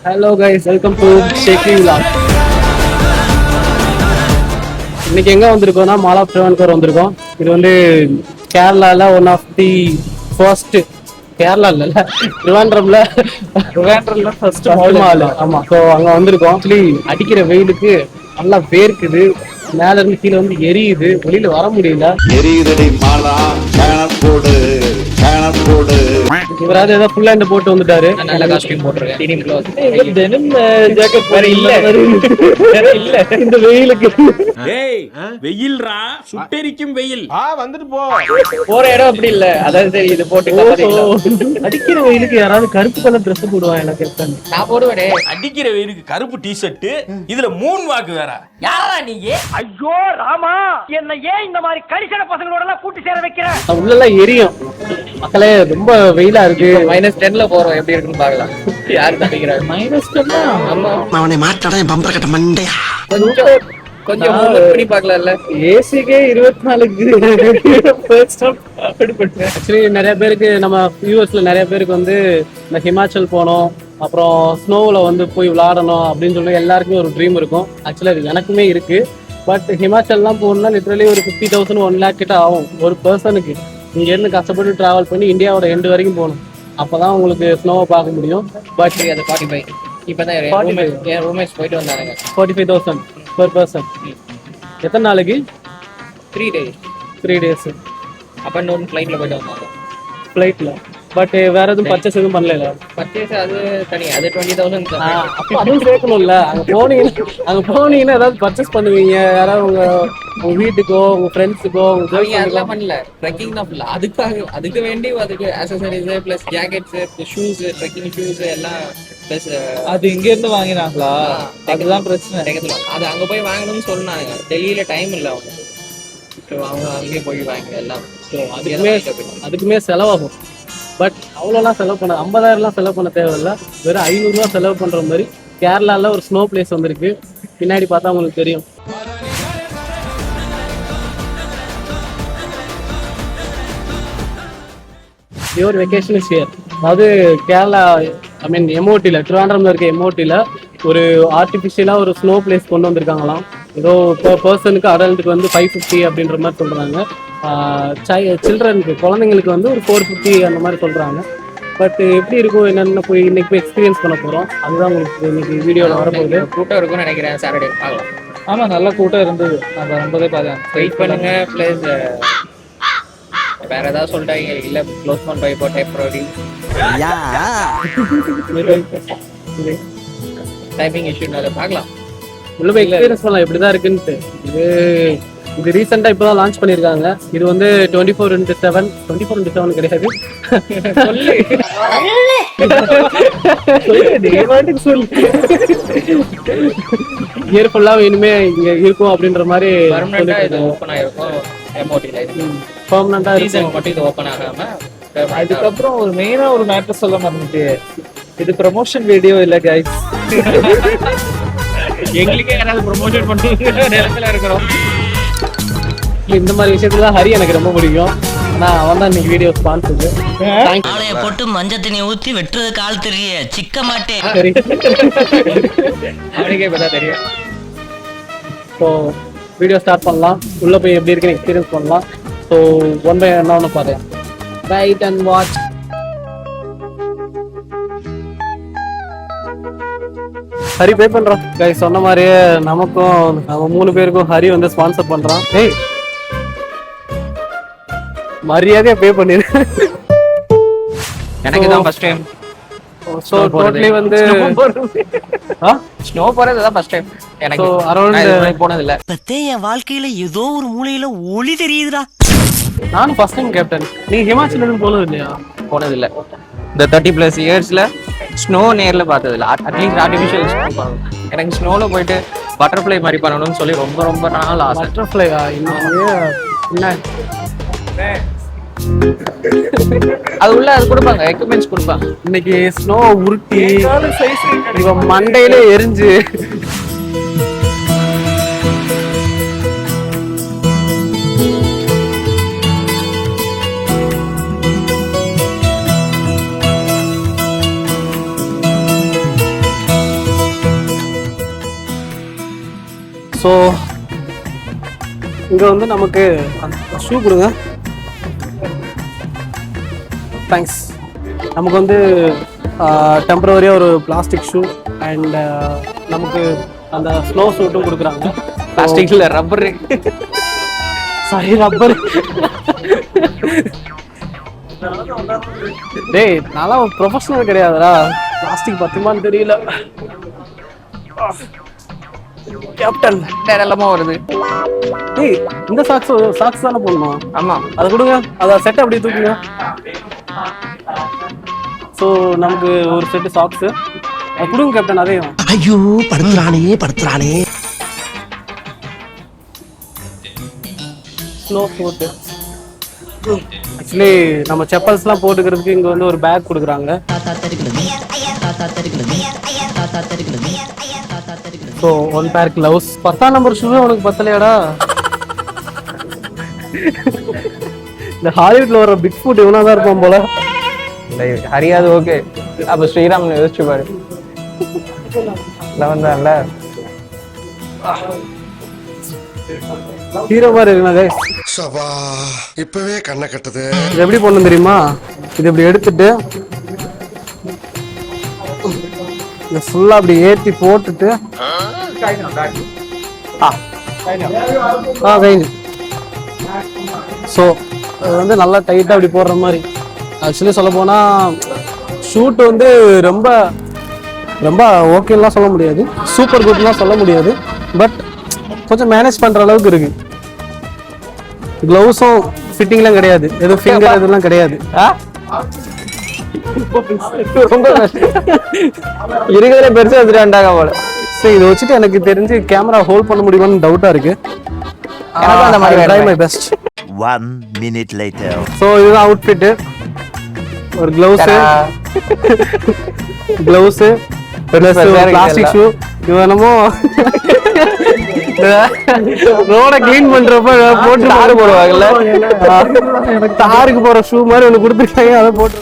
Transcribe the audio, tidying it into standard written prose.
Hello guys, welcome to shaky vlog. இன்னைக்கு எங்க வந்திருக்கோம்னா mall of Trivandrum வந்திருக்கோம். இது வந்து கேரளால one of the first, Kerala இல்ல ட்ரிவாண்ட்ரம்ல ஃபர்ஸ்ட் மால். ஆமா, ஸோ அங்க வந்திருக்கோம். ஆக்சுவலி அடிக்கிற வெயிலுக்கு நல்லா வேர்க்குது, மேல இருந்து கீழே வந்து எரியுது, வெளியில வர முடியல. எரியுதடி மாலா போடு போடு. இவராது ஏதோ ஃபுல் ஹேண்ட் போட்டு வந்துட்டாரு. நல்ல காஸ்டியூம் போட்டுருக்கேன். டெனிம் ஜாக்கெட் வேற இல்ல இந்த வெயிலுக்கு. ஏய் வெயில்ரா, சுட்டெரிக்கும் வெயில். வந்துட்டு போ. போற இடம் அப்படி இல்ல, அதாவது சரி இது போட்டு அடிக்கிற வெயிலுக்கு யாராவது கருப்பு கலர் ட்ரெஸ் போடுவாங்க. எனக்கு நான் போடுவேனே. அடிக்கிற வெயிலுக்கு கருப்பு டிஷர்ட், இதுல மூணு வாக்கு வேற. யாரா நீங்க? ஐயோ ராமா, என்ன ஏன் இந்த மாதிரி கரிசன பசங்களோட எல்லாம் கூட்டி சேர வைக்கிற? உள்ளெல்லாம் எரியும் மக்களே, ரொம்ப வெயிலா இருக்கு. -10ல போறோம், எப்படி இருக்குன்னு பாக்கலாம். யாரு தப்பிக்கிறாங்க? -10 ஆமா, அவனை மாட்டாடா என் பம்பர கட்ட மண்டையா. கொஞ்சம் பண்ணி பாக்கலாம்ல. ஏசிக்கே 24க்கு ஆக்சுவலி நிறைய பேருக்கு, நம்ம வியூவர்ஸ்ல நிறைய பேருக்கு வந்து இந்த ஹிமாச்சல் போனோம், அப்புறம் ஸ்னோவில் வந்து போய் விளாடணும் அப்படின்னு சொல்லி எல்லாருக்குமே ஒரு ட்ரீம் இருக்கும். ஆக்சுவலி அது எனக்குமே இருக்கு. பட் ஹிமாச்சல்லாம் போகணும்னா லிட்டரலி ஒரு 50,000 1 lakh கிட்ட ஆகும் ஒரு பர்சனுக்கு. இங்கேருந்து கஷ்டப்பட்டு ட்ராவல் பண்ணி இந்தியாவோட எண்டு வரைக்கும் போகணும், அப்போதான் உங்களுக்கு ஸ்னோவை பார்க்க முடியும். பட் அது 45 இப்பதான் என் ரூம்மேட்ஸ் போயிட்டு வந்தாங்க. 45,000 பர் பர்சன். எத்தனை நாளைக்கு? 3 days. 3 days. Up and down ஃப்ளைட்ல போயிட்டு வந்தாங்க. ஃப்ளைட்ல. பட் வேற எதுவும் பர்ச்சேஸ் எதுவும் பண்ணல. பர்ச்சேஸ் அது தனி, அது 20,000. அப்போ அதுவும் சேர்க்கணும்ல. அங்க போனீங்கன்னா ஏதாவது பர்ச்சேஸ் பண்ணுவீங்க, யாராவது உங்க வீட்டுக்கோ உங்க ஃப்ரெண்ட்ஸுக்கோ அவங்க அதெல்லாம் பண்ணல. ட்ரெக்கிங் தான் ஃபுல்லா. அதுக்கு வேண்டி அதுக்கு accessories plus jackets, shoes, trekking shoes எல்லாம் பிளஸ். அது இங்க இருந்து வாங்கினாங்களா? அதுதான் பிரச்சனை. அது அங்க போய் வாங்கணும்னு சொன்னாங்க. டெல்லியில டைம் இல்லை அவங்க. ஸோ அவங்க அங்கேயே போய் வாங்க எல்லாம். ஸோ அதுக்குமே செலவாகும். பட் அவ்வளோலாம் செலவு பண்ண 50,000 செலவு பண்ண தேவையில்ல. வெறும் 500 ரூபா செலவு பண்ற மாதிரி கேரளால ஒரு ஸ்னோ பிளேஸ் வந்திருக்கு. பின்னாடி பார்த்தா உங்களுக்கு தெரியும். Your vacation is here. அதாவது கேரளா, ஐ மீன் எம்ஓடியில், ட்ரிவாண்ட்ரம்ல இருக்க எம்ஓடியில் ஒரு ஆர்டிஃபிஷியலாக ஒரு ஸ்னோ பிளேஸ் கொண்டு வந்திருக்காங்களாம். ஏதோ பர்சனுக்கு அடல்ட்டுக்கு வந்து 550 அப்படின்ற மாதிரி சொல்கிறாங்க. சில்ட்ரனுக்கு, குழந்தைங்களுக்கு வந்து ஒரு 450 அந்த மாதிரி சொல்கிறாங்க. பட் எப்படி இருக்கும் என்னென்ன போய் இன்னைக்கு போய் எக்ஸ்பீரியன்ஸ் பண்ண போகிறோம், அதுதான் உங்களுக்கு இன்னைக்கு வீடியோவில் வரப்போகுது. கூட்டம் இருக்கும்னு நினைக்கிறேன். சாட்டர்டே பார்க்கலாம். ஆமா, நல்ல கூட்டம் இருந்தது. நான் ரொம்பவே பார்த்தேன். வெயிட் பண்ணுங்க. பிளஸ் வேற ஏதாவது சொல்லிட்டாங்க இல்ல, க்ளோஸ் பண்ண போய் போட்டேன் டெம்பரரி டைமிங் இஷ்யூனால பார்க்கலாம். உள்ள போய் எக்ஸ்பீரியன்ஸ் பண்ணலாம் எப்படிதான் இருக்குன்ட்டு. இது ரீசெண்டா இப்பதான் லான்ச் பண்ணிருக்காங்க. இது வந்து 24x7 24x7 கிடையாது. இயர் ஃபுல்லா இனிமே இங்க இருக்கும் அப்படின்ற மாதிரி பெர்மனண்டா இது ஓபன் ஆயிருக்கும். எம்ஓடில இது பெர்மனண்டா சீசன் மட்டும் இது ஓபன் ஆகாம. அதுக்கப்புறம் ஒரு மெயினா ஒரு மேட்டர் சொல்ல மறந்துட்டு, இது ப்ரமோஷன் வீடியோ இல்ல கைஸ். எங்களுக்கே யாராவது ப்ரமோஷன் பண்ணுவாங்க நிலத்துல இருக்கிறோம். இந்த மாதிரி விஷயத்துல ஹரி எனக்கு ரொம்ப பிடிக்கும். ஆனா அவன் தான் இன்னைக்கு வீடியோ ஸ்பான்சர். ஆளைய போட்டு மஞ்சள் தண்ணி ஊத்தி வெட்டுறது கால் தெரிய சிக்க மாட்டேன். சரி, அவனுக்கே இப்பதான் தெரியும். ஸோ வீடியோ ஸ்டார்ட் பண்ணலாம். உள்ள போய் எப்படி இருக்குன்னு எக்ஸ்பீரியன்ஸ் பண்ணலாம். ஸோ ஒன் பை ஒன்னு பாரு. Right and watch. Hari pay பண்றான் கைஸ். சொன்ன மாதிரியே நமக்கும் நம்ம 3 பேருக்கும் ஹரி வந்து ஸ்பான்சர் பண்றான். ஏய், மரியாதையா பே பண்ணிரு. எனக்கு தான் ஃபர்ஸ்ட் டைம். ஸோ டோட்டலி வந்து ஸ்னோ போறது தான் ஃபர்ஸ்ட் டைம் எனக்கு. அரௌண்ட் போனது இல்ல. பத்தே என் வாழ்க்கையில ஏதோ ஒரு மூலையில ஒளி தெரியுதுடா. நானும் ஃபர்ஸ்ட் டைம் கேப்டன். நீங்க ஹிமாச்சல் போனது இல்லையா? போனது இல்ல. இந்த 30+ இயர்ஸ்ல ஸ்னோ நேர்ல பார்த்தது இல்ல. அட்லீஸ்ட் ஆர்டிஃபிஷியல் ஸ்னோ பார்க்கணும். எனக்கு ஸ்னோல போயிட்டு பட்டர்ஃப்ளை மாதிரி பண்ணணும்னு சொல்லி ரொம்ப ரொம்ப நாள் ஆசை. பட்டர்ஃப்ளையா? என்ன அது உள்ள அது கொடுப்பாங்க, எக்யூப்மெண்ட்ஸ் கொடுப்பாங்க. இன்னைக்கு ஸ்னோ உருட்டி இவன் மண்டையில எரிஞ்சு ஸோ இங்கே வந்து நமக்கு ஷூ கொடுங்க. தேங்க்ஸ். நமக்கு வந்து டெம்பரவரியாக ஒரு பிளாஸ்டிக் ஷூ அண்ட் நமக்கு அந்த ஸ்னோ சூட்டும் கொடுக்குறாங்க. பிளாஸ்டிக்ல ரப்பர். Sorry, rubber. டேய், நல்லா ப்ரொஃபஷனல் கிடையாதுடா. பிளாஸ்டிக் பத்துமான்னு தெரியல. கேப்டன் எல்லாமே வருது. டேய், இந்த சாக்ஸ் தானே போடணும். ஆமா, அதை கொடுங்க. அதை செட்டை அப்படியே தூக்குங்க. ஸோ நமக்கு ஒரு செட்டு சாக்ஸு அது கொடுங்க கேப்டன். அதையும் ஐயோ படுத்துறானே ஸ்னோ சூட்டு. ஆக்சுவலி நம்ம செப்பல்ஸ்லாம் போட்டுக்கிறதுக்கு இங்கே வந்து ஒரு பேக் கொடுக்குறாங்க. So 1 pair gloves. 10ஆம் நம்பர் ஷூவே உனக்கு பத்தலையாடா? இந்த ஹாலிவுட்ல வர பிக் ஃபுட் இவனா தான் இருப்பான் போல. ஹரியாது. ஓகே, அப்ப ஸ்ரீராம் யோசிச்சு பாரு. வந்தான்ல ஹீரோ மாதிரி இருக்குனாதே. இப்பவே கண்ணை கட்டுது. இது எப்படி பண்ணணும் தெரியுமா? இது இப்படி எடுத்துட்டு இதை ஃபுல்லா அப்படி ஏற்றி போட்டுட்டு கைங்க. ஸோ அது வந்து நல்லா டைட்டாக அப்படி போடுற மாதிரி. ஆக்சுவலி சொல்ல போனால் ஷூட் வந்து ரொம்ப ரொம்ப ஓகேலாம் சொல்ல முடியாது, சூப்பர் குட்லாம் சொல்ல முடியாது. பட் கொஞ்சம் மேனேஜ் பண்ணுற அளவுக்கு இருக்கு. க்ளவுஸும் ஃபிட்டிங்லாம் கிடையாது, எதுவும் ஃபிங்கர் இதெல்லாம் கிடையாது. ரொம்ப இருக்கிற பெருசா எடுத்துட்டாங்க போல. சரி, இதை வச்சுட்டு எனக்கு தெரிஞ்சு கேமரா ஹோல்ட் பண்ண முடியுமான்னு டவுட்டாக இருக்கு. எனக்கு அந்த மாதிரி try my best. 1 minute later. So இதுதான் அவுட்ஃபிட்டு. ஒரு க்ளவுஸு பிளாஸ்டிக் ஷூ. இது என்னமோ ரோட கிளீன் பண்றப்ப போட்டு போடுவாங்கல்ல, எனக்கு தாருக்கு போற ஷூ மாதிரி ஒன்று கொடுத்துருக்காங்க, அதை போட்டு